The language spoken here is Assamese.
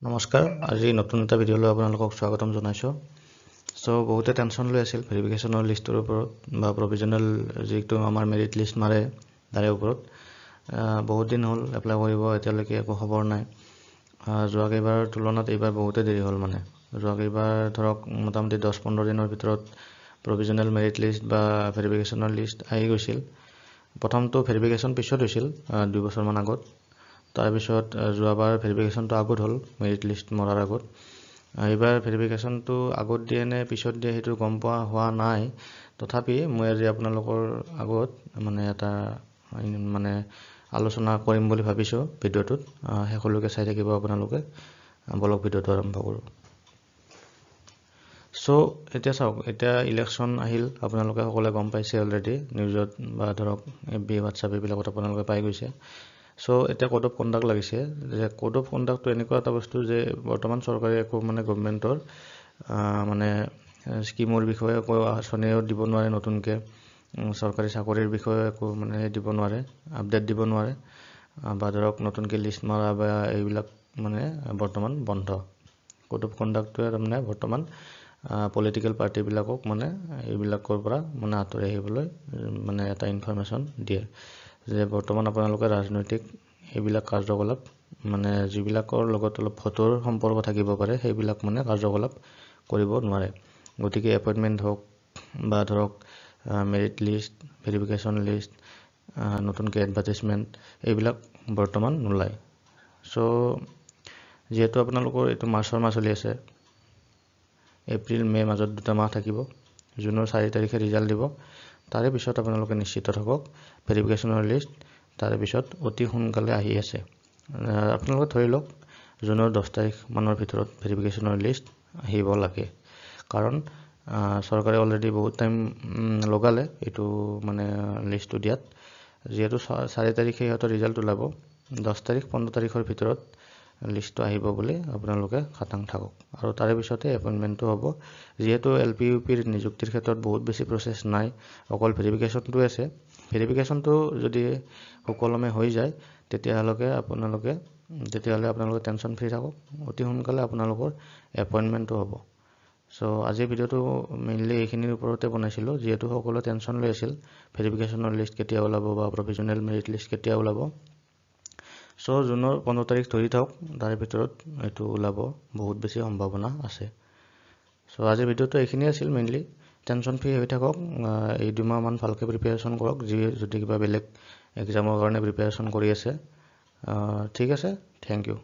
নমস্কাৰ আজি নতুন এটা ভিডিঅ'লৈ আপোনালোকক স্বাগতম জনাইছোঁ বহুতে টেনশ্যন লৈ আছিল ভেৰিফিকেশ্যনৰ লিষ্টৰ ওপৰত বা প্ৰভিজনেল যিটো আমাৰ মেৰিট লিষ্ট মাৰে তাৰে ওপৰত বহুত দিন হ'ল এপ্লাই কৰিব এতিয়ালৈকে একো খবৰ নাই যোৱা কেইবাৰৰ তুলনাত এইবাৰ বহুতে দেৰি হ'ল মানে যোৱা কেইবাৰ ধৰক মোটামুটি 10-15 দিনৰ ভিতৰত প্ৰভিজনেল মেৰিট লিষ্ট বা ভেৰিফিকেশ্যনৰ লিষ্ট আহি গৈছিল প্ৰথমটো ভেৰিফিকেশ্যন পিছত হৈছিল 2 বছৰমান আগত তাৰপিছত যোৱাবাৰ ভেৰিফিকেশ্যনটো আগত হ'ল মেৰিট লিষ্ট মৰাৰ আগত এইবাৰ ভেৰিফিকেশ্যনটো আগত দিয়ে নে পিছত দিয়ে সেইটো গম পোৱা হোৱা নাই তথাপি মই আজি আপোনালোকৰ আগত মানে এটা মানে আলোচনা কৰিম বুলি ভাবিছোঁ ভিডিঅ'টোত শেষলৈকে চাই থাকিব আপোনালোকে বলক ভিডিঅ'টো আৰম্ভ কৰোঁ এতিয়া চাওক এতিয়া ইলেকশ্যন আহিল আপোনালোকে সকলোৱে গম পাইছে অলৰেডি নিউজত বা ধৰক FB WhatsApp এইবিলাকত আপোনালোকে পাই গৈছে এতিয়া কোড অফ কণ্ডাক্ট লাগিছে যে কোড অফ কণ্ডাক্টটো এনেকুৱা এটা বস্তু যে বৰ্তমান চৰকাৰে একো মানে গভৰ্ণমেণ্টৰ মানে স্কিমৰ বিষয়ে একো আঁচনিও দিব নোৱাৰে নতুনকৈ চৰকাৰী চাকৰিৰ বিষয়ে একো মানে দিব নোৱাৰে আপডেট দিব নোৱাৰে বা ধৰক নতুনকৈ লিষ্ট মাৰা বা এইবিলাক মানে বৰ্তমান বন্ধ কোড অফ কণ্ডাক্টটোৱে তাৰমানে বৰ্তমান পলিটিকেল পাৰ্টিবিলাকক মানে এইবিলাকৰ পৰা মানে আঁতৰি আহিবলৈ মানে এটা ইনফৰমেশ্যন দিয়ে যে বৰ্তমান আপোনালোকে ৰাজনৈতিক এইবিলাক কাৰ্যকলাপ মানে যিবিলাকৰ লগত অলপ ভোটৰ সম্পৰ্ক থাকিব পাৰে সেইবিলাক মানে কাৰ্যকলাপ কৰিব নোৱাৰে গতিকে এপইণ্টমেণ্ট হওক বা ধৰক মেৰিট লিষ্ট ভেৰিফিকেশ্যন লিষ্ট নতুনকৈ এডভাৰ্টাইজমেণ্ট এইবিলাক বৰ্তমান নোলায় যিহেতু আপোনালোকৰ এইটো মাৰ্চৰ মাহ চলি আছে এপ্ৰিল মে মাজত 2টা মাহ থাকিব জুনৰ 4 তাৰিখে ৰিজাল্ট দিব তাৰে পিছত আপোনালোকে নিশ্চিত থাকক ভেৰিফিকেশ্যনৰ লিষ্ট তাৰে পিছত অতি সোনকালে আহি আছে আপোনালোকে ধৰি লওক জুনৰ 10 তাৰিখ মানৰ ভিতৰত ভেৰিফিকেশ্যনৰ লিষ্ট আহিব লাগে কাৰণ চৰকাৰে অলৰেডি বহুত টাইম লগালে এইটো মানে লিষ্টটো দিয়াত যিহেতু 4 তাৰিখে সিহঁতৰ ৰিজাল্ট ওলাব 10 তাৰিখ 15 তাৰিখৰ ভিতৰত লিষ্টটো আহিব বুলি আপোনালোকে খাটাং থাকক আৰু তাৰে পিছতে এপইণ্টমেণ্টটো হ'ব যিহেতু LP UPৰ নিযুক্তিৰ ক্ষেত্ৰত বহুত বেছি প্ৰচেছ নাই অকল ভেৰিফিকেশ্যনটোৱে আছে ভেৰিফিকেশ্যনটো যদি সুকলমে হৈ যায় তেতিয়াহ'লে আপোনালোকে টেনশ্যন ফ্ৰী থাকক অতি সোনকালে আপোনালোকৰ এপইণ্টমেণ্টটো হ'ব আজিৰ ভিডিঅ'টো মেইনলি এইখিনিৰ ওপৰতে বনাইছিলোঁ যিহেতু সকলোৱে টেনশ্যন লৈ আছিল ভেৰিফিকেশ্যনৰ লিষ্ট কেতিয়া ওলাব বা প্ৰভিজনেল মেৰিট লিষ্ট কেতিয়া ওলাব জুনৰ 15 তাৰিখ ধৰি থাকক তাৰে ভিতৰত এইটো ওলাব বহুত বেছি সম্ভাৱনা আছে আজিৰ ভিডিঅ'টো এইখিনিয়ে আছিল মেইনলি টেনশ্যন ফ্ৰী হৈ থাকক এই 2 মাহমান ভালকৈ প্ৰিপেৰেশ্যন কৰক যদি কিবা বেলেগ এক্সামৰ কাৰণে প্ৰিপেৰেশ্যন কৰি আছে ঠিক আছে থেংক ইউ